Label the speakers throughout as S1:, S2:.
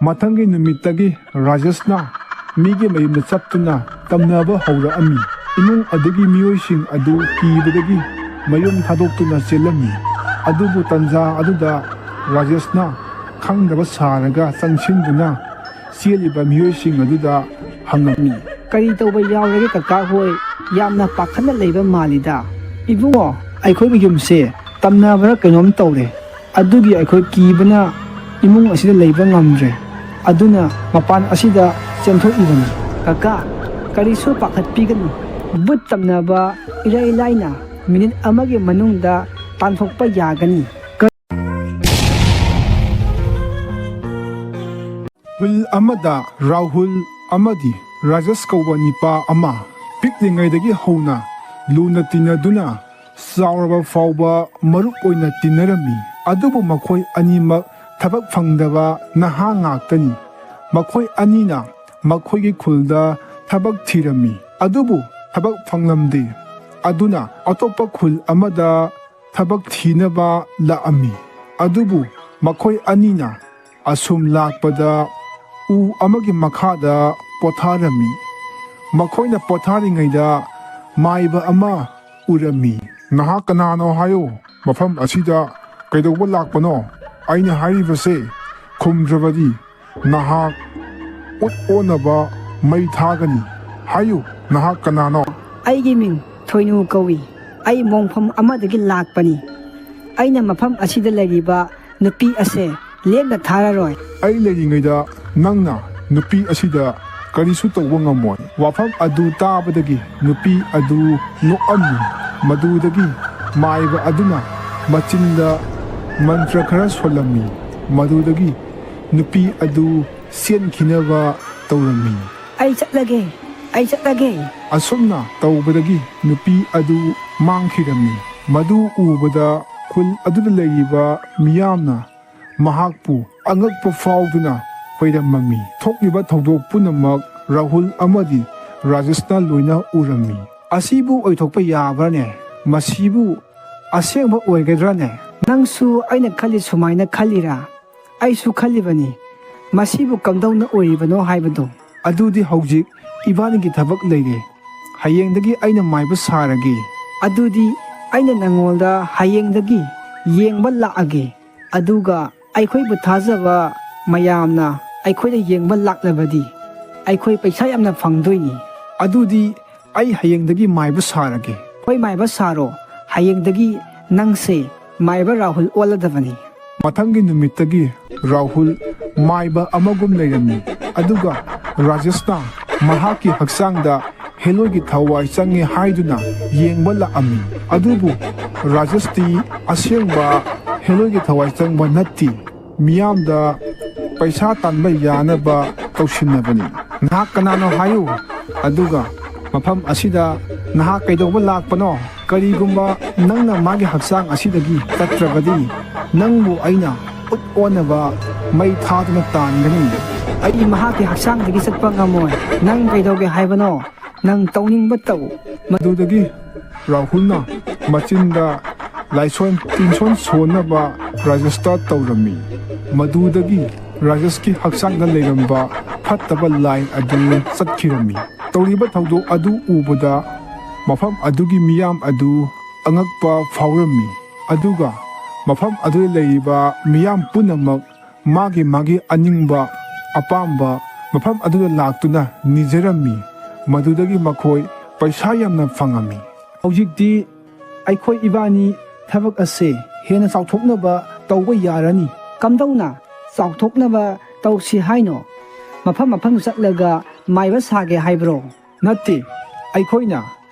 S1: ꯃꯊꯪꯒꯤ ꯅꯨꯃꯤꯠꯇꯒꯤ ꯔꯥꯖꯦꯁꯅ ꯃꯤꯒꯤ ꯃꯌꯨꯝꯗ ꯆꯠꯇꯨꯅ ꯇꯝꯅꯕ ꯍꯧꯔꯛꯑꯝꯃꯤ꯫ ꯏꯃꯨꯡ ꯑꯗꯨꯒꯤ ꯃꯤꯑꯣꯏꯁꯤꯡ ꯑꯗꯨ ꯀꯤꯕꯗꯒꯤ ꯃꯌꯨꯝ ꯊꯥꯗꯣꯛꯇꯨꯅ ꯆꯦꯜꯂꯝꯃꯤ꯫ ꯑꯗꯨꯕꯨ ꯇꯟꯖꯥ ꯑꯗꯨꯗ ꯔꯥꯖꯦꯁꯅ ꯈꯪꯗꯕ ꯁꯥꯔꯒ ꯆꯪꯁꯤꯟꯗꯨꯅ ꯆꯦꯜꯂꯤꯕ ꯃꯤꯑꯣꯏꯁꯤꯡ ꯑꯗꯨꯗ ꯍꯪꯉꯝꯃꯤ,
S2: ꯀꯔꯤ ꯇꯧꯕ ꯌꯥꯎꯔꯒꯦ ꯀꯀꯥ ꯍꯣꯏ? ꯌꯥꯝꯅ ꯄꯥꯈꯠꯅ ꯂꯩꯕ ꯃꯥꯜꯂꯤꯗ꯫ ꯏꯕꯨꯡꯉꯣ, ꯑꯩꯈꯣꯏꯒꯤ ꯌꯨꯝꯁꯦ ꯇꯝꯅꯕꯔ ꯀꯩꯅꯣꯝ ꯇꯧꯔꯦ꯫ ꯑꯗꯨꯒꯤ ꯑꯩꯈꯣꯏ ꯀꯤꯕꯅ ꯏꯃꯨꯡ ꯑꯁꯤꯗ ꯂꯩꯕ ꯉꯝꯗ꯭ꯔꯦ꯫ ꯑꯗꯨꯅ ꯃꯄꯥꯟ ꯑꯁꯤꯗ ꯆꯦꯟꯊꯣꯛꯏꯕꯅꯤ꯫ ꯀꯀꯥ, ꯀꯔꯤꯁꯨ ꯄꯥꯈꯠꯄꯤꯒꯅꯨ꯫ ꯕꯨꯠ ꯇꯝꯅꯕ ꯏꯔꯥꯏ ꯂꯥꯏꯅ ꯃꯤꯅꯤꯠ ꯑꯃꯒꯤ ꯃꯅꯨꯡꯗ ꯇꯥꯟꯊꯣꯛꯄ ꯌꯥꯒꯅꯤ꯫
S1: ꯈꯨꯜ ꯑꯃꯗ ꯔꯥꯍꯨꯜ ꯑꯃꯗꯤ ꯔꯥꯖꯦꯁ ꯀꯧꯕ ꯅꯨꯄꯥ ꯑꯃ ꯄꯤꯛꯂꯤꯉꯩꯗꯒꯤ ꯍꯧꯅ ꯂꯨꯅ ꯇꯤꯟꯅꯗꯨꯅ ꯆꯥꯎꯔꯕ ꯐꯥꯎꯕ ꯃꯔꯨꯞ ꯑꯣꯏꯅ ꯇꯤꯟꯅꯔꯝꯃꯤ꯫ ꯑꯗꯨꯕꯨ ꯃꯈꯣꯏ ꯑꯅꯤꯃꯛ ꯊꯕꯛ ꯐꯪꯗꯕ ꯅꯍꯥ ꯉꯥꯛꯇꯅꯤ꯫ ꯃꯈꯣꯏ ꯑꯅꯤꯅ ꯃꯈꯣꯏꯒꯤ ꯈꯨꯜꯗ ꯊꯕꯛ ꯊꯤꯔꯝꯃꯤ, ꯑꯗꯨꯕꯨ ꯊꯕꯛ ꯐꯪꯂꯝꯗꯦ꯫ ꯑꯗꯨꯅ ꯑꯇꯣꯞꯄ ꯈꯨꯜ ꯑꯃꯗ ꯊꯕꯛ ꯊꯤꯅꯕ ꯂꯥꯛꯑꯝꯃꯤ꯫ ꯑꯗꯨꯕꯨ ꯃꯈꯣꯏ ꯑꯅꯤꯅ ꯑꯁꯨꯝ ꯂꯥꯛꯄꯗ ꯎ ꯑꯃꯒꯤ ꯃꯈꯥꯗ ꯄꯣꯊꯥꯔꯝꯃꯤ꯫ ꯃꯈꯣꯏꯅ ꯄꯣꯊꯥꯔꯤꯉꯩꯗ ꯃꯥꯏꯕ ꯑꯃ ꯎꯔꯝꯃꯤ꯫ ꯅꯍꯥꯛ ꯀꯅꯥꯅꯣ ꯍꯥꯏꯌꯨ? ꯃꯐꯝ ꯑꯁꯤꯗ ꯀꯩꯗꯧꯕ ꯂꯥꯛꯄꯅꯣ? ꯑꯩꯅ ꯍꯥꯏꯔꯤꯕꯁꯦ ꯈꯨꯝꯗ꯭ꯔꯕꯗꯤ ꯅꯍꯥꯛ ꯎꯠ ꯑꯣꯟꯅꯕ ꯃꯩ ꯊꯥꯒꯅꯤ꯫ ꯍꯥꯏꯌꯨ, ꯅꯍꯥꯛ ꯀꯅꯥꯅꯣ?
S2: ꯑꯩꯒꯤ ꯃꯤꯡ ꯊꯣꯏꯅꯨ ꯀꯧꯏ꯫ ꯑꯩ ꯃꯣꯡꯐꯝ ꯑꯃꯗꯒꯤ ꯂꯥꯛꯄꯅꯤ꯫ ꯑꯩꯅ ꯃꯐꯝ ꯑꯁꯤꯗ ꯂꯩꯔꯤꯕ ꯅꯨꯄꯤ ꯑꯁꯦ ꯂꯦꯝꯅ ꯊꯥꯔꯔꯣꯏ꯫
S1: ꯑꯩ ꯂꯩꯔꯤꯉꯩꯗ ꯅꯪꯅ ꯅꯨꯄꯤ ꯑꯁꯤꯗ ꯀꯔꯤꯁꯨ ꯇꯧꯕ ꯉꯝꯃꯣꯏ꯫ ꯋꯥꯐꯝ ꯑꯗꯨ ꯇꯥꯕꯗꯒꯤ ꯅꯨꯄꯤ ꯑꯗꯨ ꯅꯣꯛꯑꯝꯃꯤ꯫ ꯃꯗꯨꯗꯒꯤ ꯃꯥꯏꯕ ꯑꯗꯨꯅ ꯃꯆꯤꯟꯗ ꯃꯟꯇ꯭ꯔ ꯈꯔ ꯁꯣꯜꯂꯝꯃꯤ꯫ ꯃꯗꯨꯗꯒꯤ ꯅꯨꯄꯤ ꯑꯗꯨ ꯆꯦꯟꯈꯤꯅꯕ ꯇꯧꯔꯝꯃꯤ꯫
S2: ꯑꯩ ꯆꯠꯂꯒꯦ, ꯑꯩ ꯆꯠꯂꯒꯦ꯫
S1: ꯑꯁꯨꯝꯅ ꯇꯧꯕꯗꯒꯤ ꯅꯨꯄꯤ ꯑꯗꯨ ꯃꯥꯡꯈꯤꯔꯝꯃꯤ꯫ ꯃꯗꯨ ꯎꯕꯗ ꯈꯨꯜ ꯑꯗꯨꯗ ꯂꯩꯔꯤꯕ ꯃꯤꯌꯥꯝꯅ ꯃꯍꯥꯛꯄꯨ ꯑꯉꯛꯄ ꯐꯥꯎꯗꯨꯅ ꯄꯩꯔꯝꯃꯝꯃꯤ꯫ ꯊꯣꯛꯂꯤꯕ ꯊꯧꯗꯣꯛ ꯄꯨꯝꯅꯃꯛ ꯔꯥꯍꯨꯜ ꯑꯃꯗꯤ ꯔꯥꯖꯦꯁꯅ ꯂꯣꯏꯅ ꯎꯔꯝꯃꯤ꯫ ꯑꯁꯤꯕꯨ ꯑꯣꯏꯊꯣꯛꯄ ꯌꯥꯕ꯭ꯔꯅꯦ? ꯃꯁꯤꯕꯨ ꯑꯁꯦꯡꯕ ꯑꯣꯏꯒꯗ꯭ꯔꯅꯦ? ꯅꯪꯁꯨ ꯑꯩꯅ ꯈꯜꯂꯤ ꯁꯨꯃꯥꯏꯅ ꯈꯜꯂꯤꯔꯥ? ꯑꯩꯁꯨ ꯈꯜꯂꯤꯕꯅꯤ, ꯃꯁꯤꯕꯨ ꯀꯝꯗꯧꯅ ꯑꯣꯏꯔꯤꯕꯅꯣ ꯍꯥꯏꯕꯗꯣ꯫ ꯑꯗꯨꯗꯤ ꯍꯧꯖꯤꯛ ꯏꯕꯥꯅꯤꯒꯤ ꯊꯕꯛ ꯂꯩꯔꯦ꯫ ꯍꯌꯦꯡꯗꯒꯤ ꯑꯩꯅ ꯃꯥꯏꯕ ꯁꯥꯔꯒꯦ꯫ ꯑꯗꯨꯗꯤ ꯑꯩꯅ ꯅꯉꯣꯟꯗ ꯍꯌꯦꯡꯗꯒꯤ ꯌꯦꯡꯕ ꯂꯥꯛꯑꯒꯦ꯫ ꯑꯗꯨꯒ ꯑꯩꯈꯣꯏꯕꯨ ꯊꯥꯖꯕ ꯃꯌꯥꯝꯅ ꯑꯩꯈꯣꯏꯗ ꯌꯦꯡꯕ ꯂꯥꯛꯂꯕꯗꯤ ꯑꯩꯈꯣꯏ ꯄꯩꯁా ꯌꯥꯝꯅ ꯐꯪꯗꯣꯏꯅꯤ꯫ ꯑꯗꯨꯗꯤ ꯑꯩ ꯍꯌꯦꯡꯗꯒꯤ ꯃꯥꯏꯕ ꯁꯥꯔꯒꯦ꯫ ꯍꯣꯏ, ꯃꯥꯏꯕ ꯁꯥꯔꯣ꯫ ꯍꯌꯦꯡꯗꯒꯤ ꯅꯪꯁꯦ ꯃꯥꯏꯕ ꯔꯥꯍꯨꯜ ꯑꯣꯜꯂꯗꯕꯅꯤ꯫ ꯃꯊꯪꯒꯤ ꯅꯨꯃꯤꯠꯇꯒꯤ ꯔꯥꯍꯨꯜ ꯃꯥꯏꯕ ꯑꯃꯒꯨꯝ ꯂꯩꯔꯝꯃꯤ꯫ ꯑꯗꯨꯒ ꯔꯥꯖꯦꯁꯅ ꯃꯍꯥꯛꯀꯤ ꯍꯛꯆꯥꯡꯗ ꯍꯦꯂꯣꯏꯒꯤ ꯊꯋꯥꯏ ꯆꯪꯉꯦ ꯍꯥꯏꯗꯨꯅ ꯌꯦꯡꯕ ꯂꯥꯛꯑꯝꯃꯤ꯫ ꯑꯗꯨꯕꯨ ꯔꯥꯖꯦꯁꯇꯤ ꯑꯁꯦꯡꯕ ꯍꯦꯂꯣꯏꯒꯤ ꯊꯋꯥꯏ ꯆꯪꯕ ꯅꯠꯇꯦ, ꯃꯤꯌꯥꯝꯗ ꯄꯩꯁా तानबा यानबा तौसिन्नबनी। नहाक कनानो हायु अदुगा मफम असिदा नहाक कैदौबा लाकपनो करीगुम्बा नंगना मागे हक्सांग असिदगी तत्रबदी नंगबु अइना उत ओनबा मै थादुना तानगनी। अइ महाके हक्सांगदगी चटपा ngमोय नंग कैदौगे हायबनो नंग तौनिंगबा तौ। मदुदगी राहुलना मचिंदा लाइसोन तिनसोन सोनबा राजस्था तौरमी। मदुदगी राजेशकी हक्सांगदा लेरंबा फत्तबा लाइन अदु चटखिरमी। तौरिबा थौदोक अदु उबदा मफम अदुगी मियाम अदु अंगकपा फावरमी। अदुगा मफम अदु लेरिबा मियाम पुनमक मागी मागी अनिंगबा अपाम्बा मफम अदु लाक्तुना निजरमी। मदुदगी मखोय पैसा यामना फंगमी। हौजिकती अइखोय इबानी थबक असे हेना चाउथोकनबा तौबा यारनी। कमदौना चाउथोकनबा तौसी हाइनो मफम मफम चटलगा माइबा सागे हाइब्रो। नत्ते अइखोयना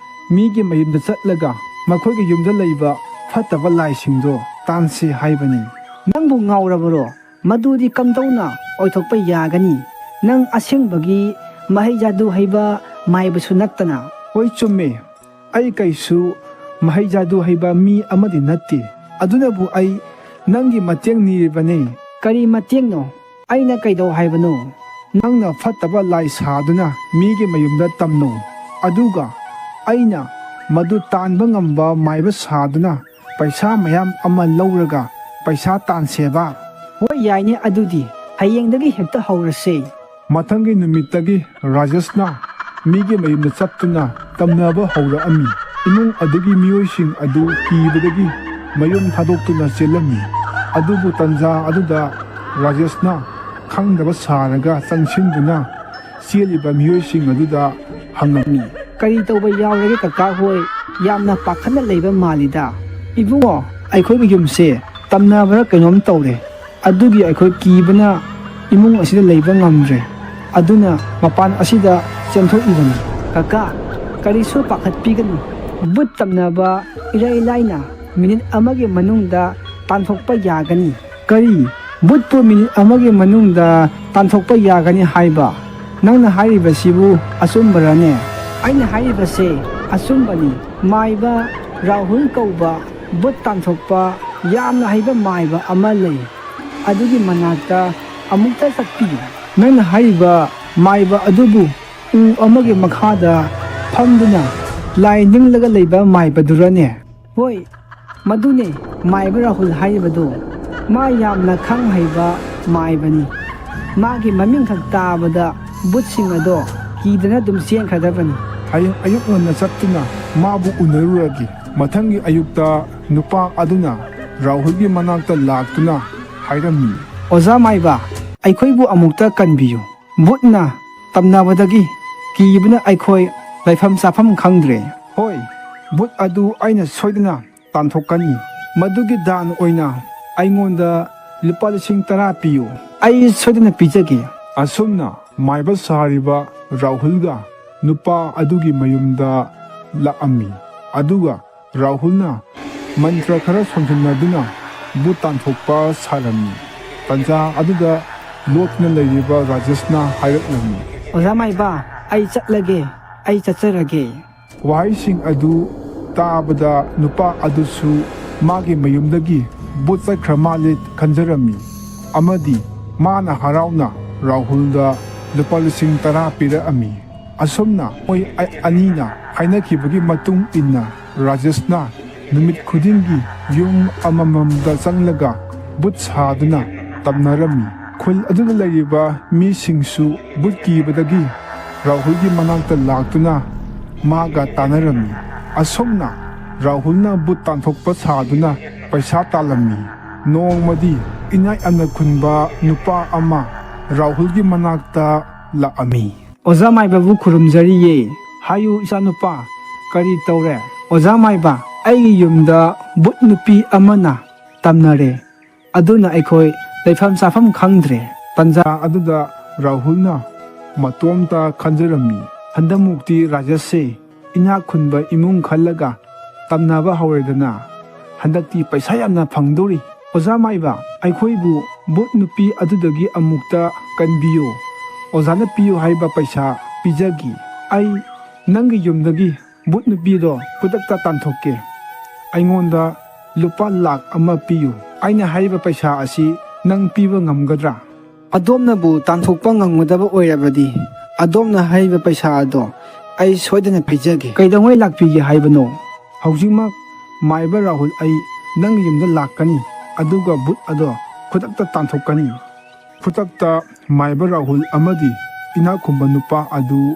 S1: मीगी मयुमदा चटलगा मखोयगी युमदा लैबा फत्तबा लाइसिंगदो तानसे हाइबनी। नंगबु ngawrabro मदुदी कमदौना ओइथोकपा यागनी। नंग असेंगबगी महै जादू हैबा माइबसु नत्तना। होय चुम्मे अइ कैसु महै जादू हैबा मी अमदी नत्ते। अदुनबु अइ नंगी मतेंग निरिबने। करी मतेंगनो अइना कैदौ हाइबनो। नंगना फत्तबा लाई सादुना मीगे मयुमदा तमनो। अदुगा अइना मदु तानबा ngamba माइबा सादुना पैसा मयाम अमा लौरगा पैसा तानसेबा। होय याइने अदुदी
S2: ꯍꯌꯦꯡꯗꯒꯤ ꯍꯦꯛꯇ ꯍꯧꯔꯁꯦ.
S1: ꯃꯊꯪꯒꯤ ꯅꯨꯃꯤꯠꯇꯒꯤ ꯔꯥꯖꯦꯁꯅ ꯃꯤꯒꯤ ꯃꯌꯨꯝꯗ ꯆꯠꯇꯨꯅ ꯇꯝꯅꯕ ꯍꯧꯔꯛꯑꯝꯃꯤ. ꯏꯃꯨꯡ ꯑꯗꯨꯒꯤ ꯃꯤꯑꯣꯏꯁꯤꯡ ꯑꯗꯨ ꯀꯤꯕꯗꯒꯤ ꯃꯌꯨꯝ ꯊꯥꯗꯣꯛꯇꯨꯅ ꯆꯦꯜꯂꯝꯃꯤ. ꯑꯗꯨꯕꯨ ꯇꯟꯖꯥ ꯑꯗꯨꯗ ꯔꯥꯖꯦꯁꯅ ꯈꯪꯗꯕ ꯁꯥꯔꯒ ꯆꯪꯁꯤꯟꯗꯨꯅ ꯆꯦꯜꯂꯤꯕ ꯃꯤꯑꯣꯏꯁꯤꯡ ꯑꯗꯨꯗ ꯍꯪꯉꯝꯃꯤ.
S2: ꯀꯔꯤ ꯇꯧꯕ ꯌꯥꯎꯔꯒꯦ ꯀꯀꯥ ꯍꯣꯏ? ꯌꯥꯝꯅ ꯄꯥꯈꯠꯅ ꯂꯩꯕ ꯃꯥꯜꯂꯤꯗ. ꯏꯕꯨꯡꯉꯣ, ꯑꯩꯈꯣꯏꯒꯤ ꯌꯨꯝꯁꯦ ꯇꯝꯅꯕꯔ ꯀꯩꯅꯣꯝ ꯇꯧꯔꯦ. ꯑꯗꯨꯒꯤ ꯑꯩꯈꯣꯏ ꯀꯤꯕꯅ ꯏꯃꯨꯡ ꯑꯁꯤꯗ ꯂꯩꯕ ꯉꯝꯗ꯭ꯔꯦ. ꯑꯗꯨꯅ ꯃꯄꯥꯟ ꯑꯁꯤꯗ ꯆꯦꯟꯊꯣꯛꯏꯕꯅꯤ. ꯀꯀꯥ, ꯀꯔꯤꯁꯨ ꯄꯥꯈꯠꯄꯤꯒꯅꯨ. ꯕꯨꯠ ꯇꯝꯅꯕ ꯏꯔꯥꯏ ꯂꯥꯏꯅ ꯃꯤꯅꯤꯠ ꯑꯃꯒꯤ ꯃꯅꯨꯡꯗ ꯇꯥꯟꯊꯣꯛꯄ ꯌꯥꯒꯅꯤ. ꯀꯔꯤ? ꯕꯨꯠꯄꯨ ꯃꯤꯅꯤꯠ ꯑꯃꯒꯤ ꯃꯅꯨꯡꯗ ꯇꯥꯟꯊꯣꯛꯄ ꯌꯥꯒꯅꯤ ꯍꯥꯏꯕ? ꯅꯪꯅ ꯍꯥꯏꯔꯤꯕꯁꯤꯕꯨ ꯑꯆꯨꯝꯕꯔꯅꯦ? ꯑꯩꯅ ꯍꯥꯏꯔꯤꯕꯁꯦ ꯑꯆꯨꯝꯕꯅꯤ. ꯃꯥꯏꯕ ꯔꯥꯍꯨꯜ ꯀꯧꯕ ꯕꯨꯠ ꯇꯥꯟꯊꯣꯛꯄ ꯌꯥꯝꯅ ꯍꯩꯕ ꯃꯥꯏꯕ ꯑꯃ ꯂꯩ. ꯑꯗꯨꯒꯤ ꯃꯅꯥꯛꯇ ꯑꯃꯨꯛꯇ ꯆꯠꯄꯤꯌꯨ. ꯅꯪꯅ ꯍꯥꯏꯔꯤꯕ ꯃꯥꯏꯕ ꯑꯗꯨꯕꯨ ꯎ ꯑꯃꯒꯤ ꯃꯈꯥꯗ ꯐꯝꯗꯨꯅ ꯂꯥꯏ ꯅꯤꯡꯂꯒ ꯂꯩꯕ ꯃꯥꯏꯕꯗꯨꯔꯅꯦ? ꯍꯣꯏ, ꯃꯗꯨꯅꯦ ꯃꯥꯏꯕ ꯔꯥꯍꯨꯜ ꯍꯥꯏꯔꯤꯕꯗꯣ. ꯃꯥ ꯌꯥꯝꯅ ꯈꯪ ꯍꯩꯕ ꯃꯥꯏꯕꯅꯤ. ꯃꯥꯒꯤ ꯃꯃꯤꯡꯈꯛ ꯇꯥꯕꯗ ꯕꯨꯠꯁꯤꯡ ꯑꯗꯣ ꯀꯤꯗꯅ ꯑꯗꯨꯝ ꯆꯦꯟꯈ꯭ꯔꯗꯕꯅꯤ.
S1: ꯍꯌꯦꯡ ꯑꯌꯨꯛ ꯉꯟꯅ ꯆꯠꯇꯨꯅ ꯃꯥꯕꯨ ꯎꯅꯔꯨꯔꯒꯦ. ꯃꯊꯪꯒꯤ ꯑꯌꯨꯛꯇ ꯅꯨꯄꯥ ꯑꯗꯨꯅ ꯔꯥꯍꯨꯜꯒꯤ ꯃꯅꯥꯛꯇ ꯂꯥꯛꯇꯨꯅ ꯍꯥꯏꯔꯝꯃꯤ.
S2: ꯑꯣꯖꯥ ꯃꯥꯏꯕ, ꯑꯩꯈꯣꯏꯕꯨ ꯑꯃꯨꯛꯇ ꯀꯟꯕꯤꯌꯨ. ꯕꯨꯠꯅ ꯇꯝꯅꯕꯗꯒꯤ ꯀꯤꯕꯅ ꯑꯩꯈꯣই ꯂꯩꯐꯝ ꯆꯥꯐꯝ ꯈꯪꯗ꯭ꯔꯦ.
S1: ꯍꯣꯏ, ꯕꯨꯠ ꯑꯗꯨ ꯑꯩꯅ ꯁꯣꯏꯗꯅ ꯇꯥꯟꯊꯣꯛꯀꯅꯤ. ꯃꯗꯨꯒꯤ ꯗꯥꯟ ꯑꯣꯏꯅ ꯑꯩꯉꯣꯟꯗ ꯂꯨꯄꯥ 10,000 ꯄꯤꯌꯨ.
S2: ꯑꯩ ꯁꯣꯏꯗꯅ ꯄꯤꯖꯒꯦ.
S1: ꯑꯁꯨꯝꯅ ꯃꯥꯏꯕ ꯁꯥꯔꯤꯕ ꯔꯥꯍꯨꯜꯒ ꯅꯨꯄꯥ ꯑꯗꯨꯒꯤ ꯃꯌꯨꯝꯗ ꯂꯥꯛꯑꯝꯃꯤ. ꯑꯗꯨꯒ ꯔꯥꯍꯨꯜꯅ ꯃꯟꯇ꯭ꯔ ꯈꯔ ꯁꯣꯟꯖꯤꯟꯅꯗꯨꯅ ꯕꯨꯠ ꯇꯥꯟꯊꯣꯛꯄ ꯁꯥꯔꯝꯃꯤ. ꯇꯟꯖꯥ ꯑꯗꯨꯗ ꯂꯣꯠꯇꯨꯅ ꯂꯩꯔꯤꯕ ꯔꯥꯖꯦꯁꯅ ꯍꯥꯏꯔꯛꯂꯝꯃꯤ.
S2: ꯑꯣꯖꯥ ꯃꯥꯏꯕ, ꯑꯩ ꯆꯠꯂꯒꯦ. ꯑꯩ ꯆꯠꯆꯔꯒꯦ.
S1: ꯋꯥꯍꯩꯁꯤꯡ ꯑꯗꯨ ꯇꯥꯕꯗ ꯅꯨꯄꯥ ꯑꯗꯨꯁꯨ ꯃꯥꯒꯤ ꯃꯌꯨꯝꯗꯒꯤ ꯕꯨꯠ ꯆꯠꯈ꯭ꯔ ꯃꯥꯜꯂꯦ ꯈꯟꯖꯔꯝꯃꯤ. ꯑꯃꯗꯤ ꯃꯥꯅ ꯍꯔꯥꯎꯅ ꯔꯥꯍꯨꯜꯗ ꯂꯨꯄꯥ 10,000 ꯄꯤꯔꯛꯑꯝꯃꯤ. ꯑꯁꯨꯝꯅ ꯃꯣꯏ ꯑꯅꯤꯅ ꯍꯥꯏꯅꯈꯤꯕꯒꯤ ꯃꯇꯨꯡ ꯏꯟꯅ ꯔꯥꯖꯦꯁꯅ ꯅꯨꯃꯤꯠ ꯈꯨꯗꯤꯡꯒꯤ ꯌꯨꯝ ꯑꯃꯃꯝꯗ ꯆꯪꯂꯒ ꯕꯨꯠ ꯁꯥꯗꯨꯅ ꯇꯝꯅꯔꯝꯃꯤ. ꯈꯨꯜ ꯑꯗꯨꯗ ꯂꯩꯔꯤꯕ ꯃꯤꯁꯤꯡꯁꯨ ꯕꯨꯠ ꯀꯤꯕꯗꯒꯤ ꯔꯥꯍꯨꯜꯒꯤ ꯃꯅꯥꯛꯇ ꯂꯥꯛꯇꯨꯅ ꯃꯥꯒ ꯇꯥꯟꯅꯔꯝꯃꯤ. ꯑꯁꯨꯝꯅ ꯔꯥꯍꯨꯜꯅ ꯕꯨꯠ ꯇꯥꯟꯊꯣꯛꯄ ꯁꯥꯗꯨꯅ ꯄꯩꯁా ꯇꯥꯜꯂꯝꯃꯤ. ꯅꯣꯡꯃꯗꯤ ꯏꯅꯥꯛ ꯌꯥꯝꯅ ꯈꯨꯟꯕ ꯅꯨꯄꯥ ꯑꯃ ꯔꯥꯍꯨꯜꯒꯤ ꯃꯅꯥꯛꯇ ꯂꯥꯛꯑꯝꯃꯤ.
S2: ꯑꯣꯖꯥ ꯃꯥꯏꯕꯕꯨ ꯈꯨꯔꯨꯝꯖꯔꯤꯌꯦ. ꯍꯥꯏꯌꯨ ꯏꯆꯥꯅꯨꯄꯥ, ꯀꯔꯤ ꯇꯧꯔꯦ? ꯑꯣꯖꯥ ꯃꯥꯏꯕ, ꯑꯩꯒꯤ ꯌꯨꯝꯗ ꯕꯨꯠ ꯅꯨꯄꯤ ꯑꯃꯅ ꯇꯝꯅꯔꯦ. ꯑꯗꯨꯅ ꯑꯩꯈꯣই ꯂꯩꯐꯝ ꯆꯥꯐꯝ ꯈꯪꯗ꯭ꯔꯦ.
S1: ꯇꯟꯖꯥ ꯑꯗꯨꯗ ꯔꯥꯍꯨꯜꯅ ꯃꯇꯣꯝꯇ ꯈꯟꯖꯔꯝꯃꯤ. ꯍꯟꯗꯛꯃꯨꯛꯇꯤ ꯔꯥꯖꯦꯁꯁꯦ ꯏꯅꯥꯛ ꯈꯨꯟꯕ ꯏꯃꯨꯡ ꯈꯜꯂꯒ ꯇꯝꯅꯕ ꯍꯧꯔꯦꯗꯅ. ꯍꯟꯗꯛꯇꯤ ꯄꯩꯁꯥ ꯌꯥꯝꯅ ꯐꯪꯗꯧꯔꯤ. ꯑꯣꯖꯥ ꯃꯥꯏꯕ, ꯑꯩꯈꯣꯏꯕꯨ ꯕꯨꯠ ꯅꯨꯄꯤ ꯑꯗꯨꯗꯒꯤ ꯑꯃꯨꯛꯇ ꯀꯟꯕꯤꯌꯨ. ꯑꯣꯖꯥꯅ ꯄꯤꯌꯨ ꯍꯥꯏꯕ ꯄꯩꯁꯥ ꯄꯤꯖꯒꯦ. ꯑꯩ ꯅꯪꯒꯤ ꯌꯨꯝꯗꯒꯤ ꯕꯨꯠ ꯅꯨꯄꯤꯗꯣ ꯈꯨꯗꯛꯇ ꯇꯥꯟꯊꯣꯛꯀꯦ. ꯑꯩꯉꯣꯟꯗ ꯂꯨꯄꯥ 1,00,000 ꯄꯤꯌꯨ. ꯑꯩꯅ ꯍꯥꯏꯔꯤꯕ ꯄꯩꯁా ꯑꯁꯤ ꯅꯪ ꯄꯤꯕ ꯉꯝꯒꯗ꯭ꯔꯥ?
S2: ꯑꯗꯣꯝꯅꯕꯨ ꯇꯥꯟꯊꯣꯛꯄ ꯉꯝꯒꯗꯕ ꯑꯣꯏꯔꯕꯗꯤ ꯑꯗꯣꯝꯅ ꯍꯥꯏꯔꯤꯕ ꯄꯩꯁꯥ ꯑꯗꯣ ꯑꯩ ꯁꯣꯏꯗꯅ ꯄꯤꯖꯒꯦ. ꯀꯩꯗꯧꯉꯩ ꯂꯥꯛꯄꯤꯒꯦ ꯍꯥꯏꯕꯅꯣ?
S1: ꯍꯧꯖꯤꯛꯃꯛ ꯃꯥꯏꯕ ꯔꯥꯍꯨꯜ, ꯑꯩ ꯅꯪꯒꯤ ꯌꯨꯝꯗ ꯂꯥꯛꯀꯅꯤ. ꯑꯗꯨꯒ ꯕꯨꯠ ꯑꯗꯣ ꯈꯨꯗꯛꯇ ꯇꯥꯟꯊꯣꯛꯀꯅꯤ. ꯈꯨꯗꯛꯇ ꯃꯥꯏꯕ ꯔꯥꯍꯨꯜ ꯑꯃꯗꯤ ꯏꯅꯥꯛ ꯈꯨꯟꯕ ꯅꯨꯄꯥ ꯑꯗꯨ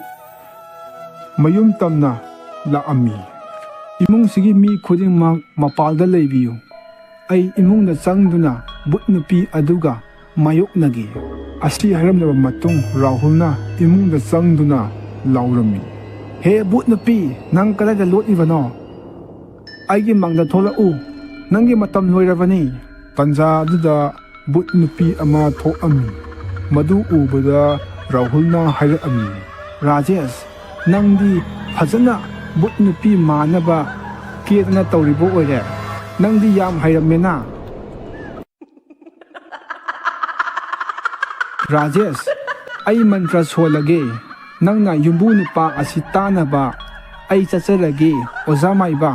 S1: ꯃꯌꯨꯝ ꯇꯝꯅ ꯂꯥꯛꯑꯝꯃꯤ. ꯏꯃꯨꯡꯁꯤꯒꯤ ꯃꯤ ꯈꯨꯗꯤꯡꯃꯛ ꯃꯄꯥꯜꯗ ꯂꯩꯕꯤꯌꯨ. ꯑꯩ ꯏꯃꯨꯡꯗ ꯆꯪꯗꯨꯅ ꯕꯨꯠ ꯅꯨꯄꯤ ꯑꯗꯨꯒ ꯃꯥꯌꯣꯛꯅꯒꯦ. ꯑꯁꯤ ꯍꯥꯏꯔꯝꯂꯕ ꯃꯇꯨꯡ ꯔꯥꯍꯨꯜꯅ ꯏꯃꯨꯡꯗ ꯆꯪꯗꯨꯅ ꯂꯥꯎꯔꯝꯃꯤ. ꯍꯦ ꯕꯨꯠ ꯅꯨꯄꯤ, ꯅꯪ ꯀꯗꯥꯏꯗ ꯂꯣꯠꯂꯤꯕꯅꯣ? ꯑꯩꯒꯤ ꯃꯪꯗ ꯊꯣꯛꯂꯛꯎ. ꯅꯪꯒꯤ ꯃꯇꯝ ꯂꯣꯏꯔꯕꯅꯤ. ꯇꯟꯖꯥ ꯑꯗꯨꯗ ꯕꯨꯠ ꯅꯨꯄꯤ ꯑꯃ ꯊꯣꯛꯑꯝꯃꯤ. ꯃꯗꯨ ꯎꯕꯗ ꯔꯥꯍꯨꯜꯅ ꯍꯥꯏꯔꯛꯑꯝꯃꯤ. ꯔꯥꯖꯦꯁ, ꯅꯪꯗꯤ ꯐꯖꯅ ꯕꯨꯠ ꯅꯨꯄꯤ ꯃꯥꯟꯅꯕ ꯀꯦꯗꯅ ꯇꯧꯔꯤꯕ ꯑꯣꯏꯔꯦ. ꯅꯪꯗꯤ ꯌꯥꯝ ꯍꯩꯔꯝꯃꯦꯅ. ꯔꯥꯖꯦꯁ, ꯑꯩ ꯃꯟꯇ꯭ꯔ ꯁꯣꯜꯂꯒꯦ. ꯅꯪꯅ ꯌꯨꯝꯕꯨ ꯅꯨꯄꯥ ꯑꯁꯤ ꯇꯥꯅꯕ ꯑꯩ ꯆꯠꯆꯔꯒꯦ. ꯑꯣꯖꯥ ꯃꯥꯏꯕ,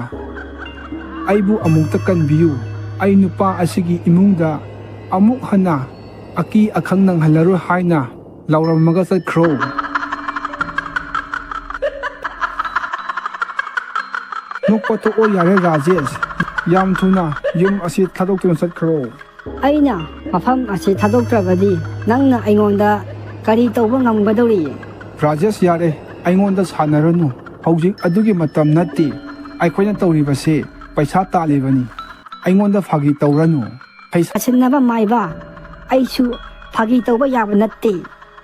S1: ꯑꯩꯕꯨ ꯑꯃꯨꯛꯇ ꯀꯟꯕꯤꯌꯨ. ꯑꯩ ꯅꯨꯄꯥ ꯑꯁꯤꯒꯤ ꯏꯃꯨꯡꯗ ꯑꯃꯨꯛ ꯍꯟꯅ ꯑꯀꯤ ꯑꯈꯪ ꯅꯪꯍꯜꯂꯔꯣꯏ ꯍꯥꯏꯅ ꯂꯥꯎꯔꯝꯃꯒ ꯆꯠꯈ꯭ꯔꯣ. ꯅꯣꯛꯄ ꯇꯣꯛꯑꯣ ꯌꯥꯔꯦ ꯔꯥꯖꯦꯁ. ꯌꯥꯝ ꯊꯨꯅ ꯌꯨꯝ ꯑꯁꯤ ꯊꯥꯗꯣꯛꯇꯨꯅ ꯆꯠꯈ꯭ꯔꯣ.
S3: ꯑꯩꯅ ꯃꯐꯝ ꯑꯁꯤ ꯊꯥꯗꯣꯛꯇ꯭ꯔꯕꯗꯤ ꯅꯪꯅ ꯑꯩꯉꯣꯟꯗ ꯀꯔꯤ ꯇꯧꯕ ꯉꯝꯒꯗꯧꯔꯤ?
S2: ꯔꯥꯖꯦꯁ ꯌꯥꯔꯦ, ꯑꯩꯉꯣꯟꯗ ꯁꯥꯟꯅꯔꯅꯨ. ꯍꯧꯖꯤꯛ ꯑꯗꯨꯒꯤ ꯃꯇꯝ ꯅꯠꯇꯦ. ꯑꯩꯈꯣꯏꯅ ꯇꯧꯔꯤꯕꯁꯦ ꯄꯩꯁꯥ ꯇꯥꯜꯂꯤꯕꯅꯤ. ꯑꯩꯉꯣꯟꯗ ꯐꯥꯒꯤ ꯇꯧꯔꯅꯨ.
S3: ꯁꯥꯁꯤꯟꯅꯕ ꯃꯥꯏꯕ, ꯑꯩꯁꯨ ꯐꯥꯒꯤ ꯇꯧꯕ ꯌꯥꯕ ꯅꯠꯇꯦ.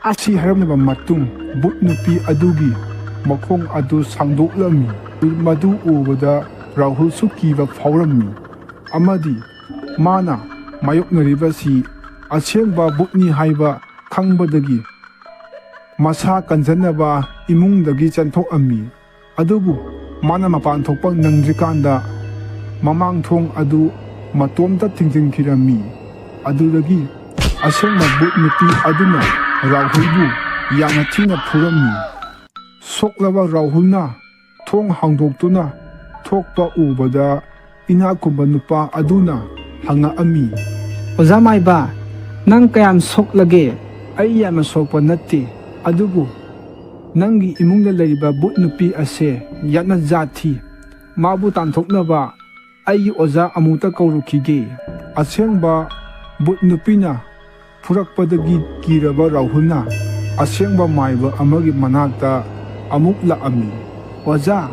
S1: ꯑꯁꯤ ꯍꯥꯏꯔꯝꯂꯕ ꯃꯇꯨꯡ ꯕꯨꯠ ꯅꯨꯄꯤ ꯑꯗꯨꯒꯤ ꯃꯈꯣꯡ ꯑꯗꯨ ꯁꯥꯡꯗꯣꯛꯂꯝꯃꯤ. ꯃꯗꯨ ꯎꯕꯗ ꯔꯥꯍꯨꯜꯁꯨ ꯀꯤꯕ ꯐꯥꯎꯔꯝꯃꯤ ꯑꯃꯗꯤ ꯃꯥꯅ ꯃꯥꯌꯣꯛꯅꯔꯤꯕꯁꯤ ꯑꯁꯦꯡꯕ ꯕꯨꯠꯅꯤ ꯍꯥꯏꯕ ꯈꯪꯕꯗꯒꯤ ꯃꯁꯥ ꯀꯟꯖꯅꯕ ꯏꯃꯨꯡꯗꯒꯤ ꯆꯦꯟꯊꯣꯛꯑꯝꯃꯤ. ꯑꯗꯨꯕꯨ ꯃꯥꯅ ꯃꯄꯥꯟ ꯊꯣꯛꯄ ꯅꯪꯗ꯭ꯔꯤꯀꯥꯟꯗ ꯃꯃꯥꯡꯊꯣꯡ ꯑꯗꯨ ꯃꯇꯣꯝꯇ ꯊꯤꯡꯖꯤꯟꯈꯤꯔꯝꯃꯤ. ꯑꯗꯨꯗꯒꯤ ꯑꯁꯦꯡꯕ ꯕꯨꯠ ꯅꯨꯄꯤ ꯑꯗꯨꯅ ꯔꯥꯍꯨꯜꯕꯨ ꯌꯥꯝꯅ ꯊꯤꯅ ꯐꯨꯔꯝꯃꯤ. ꯁꯣꯛꯂꯕ ꯔꯥꯍꯨꯜꯅ ꯊꯣꯡ ꯍꯥꯡꯗꯣꯛꯇꯨꯅ ꯊꯣꯛꯄ ꯎꯕꯗ ꯏꯅꯥꯛꯈꯨꯟꯕ ꯅꯨꯄꯥ ꯑꯗꯨꯅ ꯍꯪꯉꯛꯑꯝꯃꯤ.
S2: ꯑꯣꯖꯥ ꯃꯥꯏꯕ, ꯅꯪ ꯀꯌꯥꯝ ꯁꯣꯛꯂꯒꯦ? ꯑꯩ ꯌꯥꯝꯅ ꯁꯣꯛꯄ ꯅꯠꯇꯦ. ꯑꯗꯨꯕꯨ ꯅꯪꯒꯤ ꯏꯃꯨꯡꯗ ꯂꯩꯔꯤꯕ ꯕꯨꯠ ꯅꯨꯄꯤ ꯑꯁꯦ ꯌꯥꯝꯅ ꯖꯥꯠ ꯊꯤ. ꯃꯥꯕꯨ ꯇꯥꯟꯊꯣꯛꯅꯕ ꯑꯩꯒꯤ ꯑꯣꯖꯥ ꯑꯃꯨꯛꯇ ꯀꯧꯔꯨꯈꯤꯒꯦ. ꯑꯁꯦꯡꯕ ꯕꯨꯠ ꯅꯨꯄꯤꯅ ꯐꯨꯔꯛꯄꯗꯒꯤ ꯀꯤꯔꯕ ꯔꯥꯍꯨꯜꯅ ꯑꯁꯦꯡꯕ ꯃꯥꯏꯕ ꯑꯃꯒꯤ ꯃꯅꯥꯛꯇ ꯑꯃꯨꯛ ꯂꯥꯛꯑꯝꯃꯤ. ꯑꯣꯖꯥ,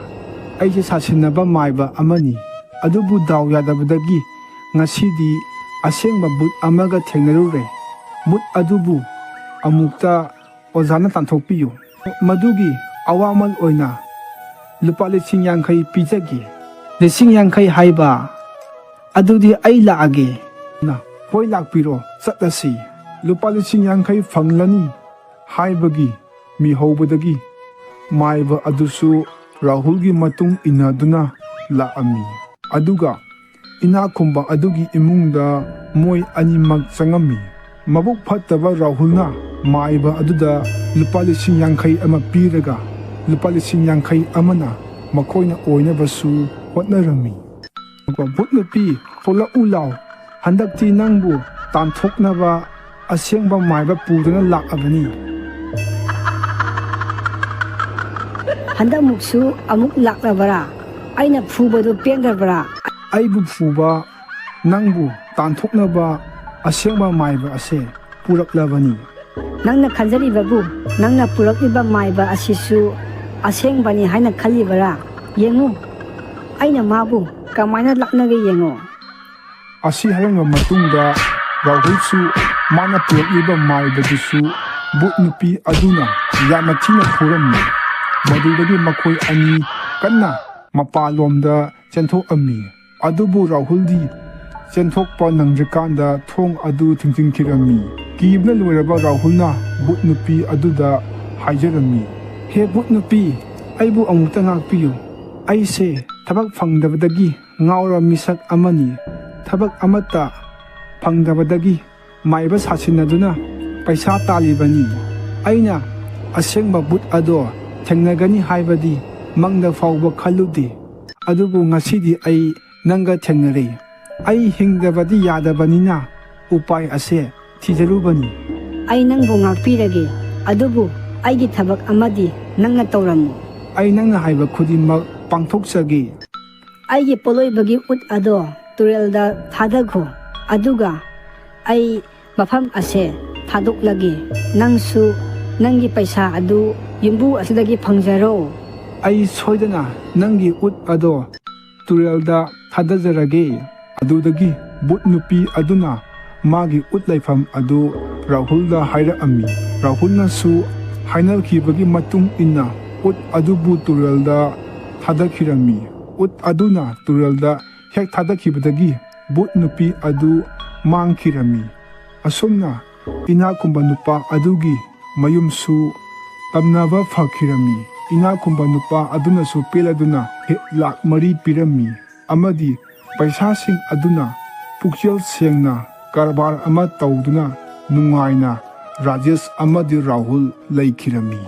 S2: ꯑꯩꯁꯦ ꯁꯥꯁꯤꯟꯅꯕ ꯃꯥꯏꯕ ꯑꯃꯅꯤ. ꯑꯗꯨꯕꯨ ꯗꯥꯎ ꯌꯥꯗꯕꯗꯒꯤ ꯉꯁꯤꯗꯤ ꯑꯁꯦꯡꯕ ꯕꯨꯠ ꯑꯃꯒ ꯊꯦꯡꯅꯔꯨꯔꯦ. ꯕꯨꯠ ꯑꯗꯨꯕꯨ ꯑꯃꯨꯛꯇ ꯑꯣꯖꯥꯅ ꯇꯥꯟꯊꯣꯛꯄꯤꯌꯨ. ꯃꯗꯨꯒꯤ ꯑꯋꯥꯃꯜ ꯑꯣꯏꯅ ꯂꯨꯄꯥ 50,000 ꯄꯤꯖꯒꯦ. 50,000 ꯍꯥꯏꯕ? ꯑꯗꯨꯗꯤ ꯑꯩ ꯂꯥꯛꯑꯒꯦ.
S1: ꯍꯣꯏ, ꯂꯥꯛꯄꯤꯔꯣ, ꯆꯠꯂꯁꯤ. ꯂꯨꯄꯥ 50,000 ꯐꯪꯂꯅꯤ ꯍꯥꯏꯕꯒꯤ ꯃꯤꯍꯧꯕꯗꯒꯤ ꯃꯥꯏꯕ ꯑꯗꯨꯁꯨ ꯔꯥꯍꯨꯜꯒꯤ ꯃꯇꯨꯡ ꯏꯟꯅꯗꯨꯅ ꯂꯥꯛꯑꯝꯃꯤ. ꯑꯗꯨꯒ ꯏꯅꯥꯛꯈꯨꯟꯕ ꯑꯗꯨꯒꯤ ꯏꯃꯨꯡꯗ ꯃꯣꯏ ꯑꯅꯤꯃꯛ ꯆꯪꯉꯝꯃꯤ. ꯃꯕꯨꯛ ꯐꯠꯇꯕ ꯔꯥꯍꯨꯜꯅ ꯃꯥꯏꯕ ꯑꯗꯨꯗ ꯂꯨꯄꯥ 50,000 ꯑꯃ ꯄꯤꯔꯒ ꯂꯨꯄꯥ 50,000 ꯑꯃꯅ ꯃꯈꯣꯏꯅ ꯑꯣꯏꯅꯕꯁꯨ ꯍꯣꯠꯅꯔꯝꯃꯤ. ꯕꯨꯠ ꯅꯨꯄꯤ, ꯊꯣꯛꯂꯛꯎ ꯂꯥꯎ. ꯍꯟꯗꯛꯇꯤ ꯅꯪꯕꯨ ꯇꯥꯟꯊꯣꯛꯅꯕ ꯑꯁꯦꯡꯕ ꯃꯥꯏꯕ ꯄꯨꯗꯨꯅ ꯂꯥꯛꯑꯕꯅꯤ.
S3: ꯍꯟꯗꯛꯃꯨꯛꯁꯨ ꯑꯃꯨꯛ ꯂꯥꯛꯂꯕꯔꯥ? ꯑꯩꯅ ꯐꯨꯕꯗꯨ ꯄꯦꯟꯗꯕ꯭ꯔꯥ?
S1: ꯑꯩꯕꯨ ꯐꯨꯕ, ꯅꯪꯕꯨ ꯇꯥꯟꯊꯣꯛꯅꯕ ꯑꯁꯦꯡꯕ ꯃꯥꯏꯕ ꯑꯁꯦ ꯄꯨꯔꯛꯂꯕꯅꯤ.
S3: ꯅꯪꯅ ꯈꯟꯖꯔꯤꯕꯕꯨ ꯅꯪꯅ ꯄꯨꯔꯛꯂꯤꯕ ꯃꯥꯏꯕ ꯑꯁꯤꯁꯨ ꯑꯁꯦꯡꯕꯅꯤ ꯍꯥꯏꯅ ꯈꯜꯂꯤꯕꯔꯥ? ꯌꯦꯡꯉꯨ, ꯑꯩꯅ ꯃꯥꯕꯨ ꯀꯃꯥꯏꯅ ꯂꯥꯛꯅꯒꯦ ꯌꯦꯡꯉꯨ.
S1: ꯑꯁꯤ ꯍꯥꯏꯔꯕ ꯃꯇꯨꯡꯗ ꯔꯥꯍꯨꯜꯁꯨ ꯃꯥꯅ ꯄꯨꯔꯛꯂꯤꯕ ꯃꯥꯏꯕꯗꯨꯁꯨ ꯕꯨꯠ ꯅꯨꯄꯤ ꯑꯗꯨꯅ ꯌꯥꯝꯅ ꯊꯤꯅ ꯐꯨꯔꯝꯃꯤ. ꯃꯗꯨꯗꯒꯤ ꯃꯈꯣꯏ ꯑꯅꯤ ꯀꯟꯅ ꯃꯄꯥꯟꯂꯣꯝꯗ ꯆꯦꯟꯊꯣꯛꯑꯝꯃꯤ. ꯑꯗꯨꯕꯨ ꯔꯥꯍꯨꯜꯗꯤ ꯆꯦꯟꯊꯣꯛꯄ ꯅꯪꯗ꯭ꯔꯤꯀꯥꯟꯗ ꯊꯣꯡ ꯑꯗꯨ ꯊꯤꯡꯖꯤꯟꯈꯤꯔꯝꯃꯤ. ꯀꯤꯕꯅ ꯂꯣꯏꯔꯕ ꯔꯥꯍꯨꯜꯅ ꯕꯨꯠ ꯅꯨꯄꯤ ꯑꯗꯨꯗ ꯍꯥꯏꯖꯔꯝꯃꯤ.
S2: ꯍꯦ ꯕꯨꯠ ꯅꯨꯄꯤ, ꯑꯩꯕꯨ ꯑꯃꯨꯛꯇ ꯉꯥꯛꯄꯤꯌꯨ. ꯑꯩꯁꯦ ꯊꯕꯛ ꯐꯪꯗꯕꯗꯒꯤ ꯉꯥꯎꯔꯕ ꯃꯤꯁꯛ ꯑꯃꯅꯤ. ꯊꯕꯛ ꯑꯃꯠꯇ ꯐꯪꯗꯕꯗꯒꯤ ꯃꯥꯏꯕ ꯁꯥꯁꯤꯟꯅꯗꯨꯅ ꯄꯩꯁా ꯇꯥꯜꯂꯤꯕꯅꯤ. ꯑꯩꯅ ꯑꯁꯦꯡꯕ ꯕꯨꯠ ꯑꯗꯣ ꯊꯦꯡꯅꯒꯅꯤ ꯍꯥꯏꯕꯗꯤ ꯃꯪꯗ ꯐꯥꯎꯕ ꯈꯜꯂꯨꯗꯦ. ꯑꯗꯨꯕꯨ ꯉꯁꯤꯗꯤ ꯑꯩ ꯅꯪꯒ ꯊꯦꯡꯅꯔꯦ. ꯑꯩ ꯍꯤꯡꯗꯕꯗꯤ ꯌꯥꯗꯕꯅꯤꯅ ꯎꯄꯥꯏ ꯑꯁꯦ ꯊꯤꯖꯔꯨꯕꯅꯤ.
S3: ꯑꯩ ꯅꯪꯕꯨ ꯉꯥꯛꯄꯤꯔꯒꯦ. ꯑꯗꯨꯕꯨ ꯑꯩꯒꯤ ꯊꯕꯛ ꯑꯃꯗꯤ ꯅꯪꯅ ꯇꯧꯔꯝꯃꯨ.
S2: ꯑꯩ ꯅꯪꯅ ꯍꯥꯏꯕ ꯈꯨꯗꯤꯡꯃꯛ ꯄꯥꯡꯊꯣꯛꯆꯒꯦ.
S3: ꯑꯩꯒꯤ ꯄꯣꯠꯂꯣꯏꯕꯒꯤ ꯎꯠ ꯑꯗꯣ ꯇꯨꯔꯦꯜꯗ ꯊꯥꯗꯈꯣ. ꯑꯗꯨꯒ ꯑꯩ ꯃꯐꯝ ꯑꯁꯦ ꯊꯥꯗꯣꯛꯂꯒꯦ. ꯅꯪꯁꯨ ꯅꯪꯒꯤ ꯄꯩꯁా ꯑꯗꯨ ꯌꯨꯝꯕꯨ ꯑꯁꯤꯗꯒꯤ ꯐꯪꯖꯔꯣ.
S2: ꯑꯩ ꯁꯣꯏꯗꯅ ꯅꯪꯒꯤ ꯎꯠ ꯑꯗꯣ ꯇꯨꯔꯦꯜꯗ ꯊꯥꯗꯖꯔꯒꯦ.
S1: ꯑꯗꯨꯗꯒꯤ ꯕꯨꯠ ꯅꯨꯄꯤ ꯑꯗꯨꯅ ꯃꯥꯒꯤ ꯎꯠ ꯂꯩꯐꯝ ꯑꯗꯨ ꯔꯥꯍꯨꯜꯗ ꯍꯥꯏꯔꯛꯑꯝꯃꯤ. ꯔꯥꯍꯨꯜꯅꯁꯨ ꯍꯥꯏꯅꯈꯤꯕꯒꯤ ꯃꯇꯨꯡ ꯏꯟꯅ ꯎꯠ ꯑꯗꯨꯕꯨ ꯇꯨꯔꯦꯜꯗ ꯊꯥꯗꯈꯤꯔꯝꯃꯤ. ꯎꯠ ꯑꯗꯨꯅ ꯇꯨꯔꯦꯜꯗ ꯍꯦꯛ ꯊꯥꯗꯈꯤꯕꯗꯒꯤ ꯕꯨꯠ ꯅꯨꯄꯤ ꯑꯗꯨ ꯃꯥꯡꯈꯤꯔꯝꯃꯤ. ꯑꯁꯨꯝꯅ ꯏꯅꯥꯛꯈꯨꯟꯕ ꯅꯨꯄꯥ ꯑꯗꯨꯒꯤ ꯃꯌꯨꯝꯁꯨ ꯇꯝꯅꯕ ꯐꯈꯤꯔꯝꯃꯤ. ꯏꯅꯥꯛꯈꯨꯟꯕ ꯅꯨꯄꯥ ꯑꯗꯨꯅꯁꯨ ꯄꯦꯜꯂꯗꯨꯅ ꯂꯥꯈ 4 ꯄꯤꯔꯝꯃꯤ. ꯑꯃꯗꯤ ꯄꯩꯁꯥꯁꯤꯡ ꯑꯗꯨꯅ ꯄꯨꯛꯆꯦꯜ ꯁꯦꯡꯅ ꯀꯔꯕꯥꯔ ꯑꯃ ꯇꯧꯗꯨꯅ ꯅꯨꯡꯉꯥꯏꯅ ꯔꯥꯖꯦꯁ ꯑꯃꯗꯤ ꯔꯥꯍꯨꯜ ꯂꯩꯈꯤꯔꯝꯃꯤ꯫